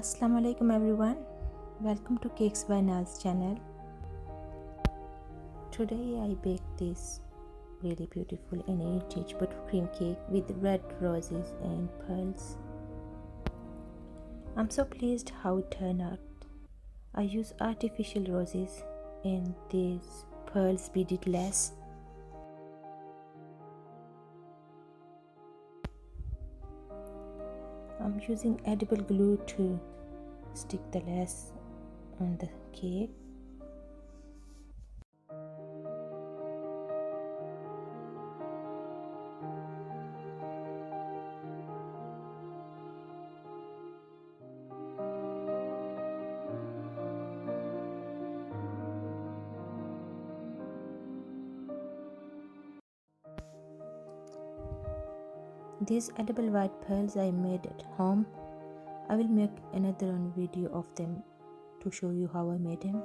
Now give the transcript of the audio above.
Assalamu alaikum everyone. Welcome to Cakes by Naz channel. Today I baked this really beautiful and 8-inch buttercream cake with red roses and pearls. I'm so pleased how it turned out. I used artificial roses and these pearls beaded lace. I'm using edible glue to stick the lace on the cake. These edible white pearls I made at home. I will make another video of them to show you how I made them.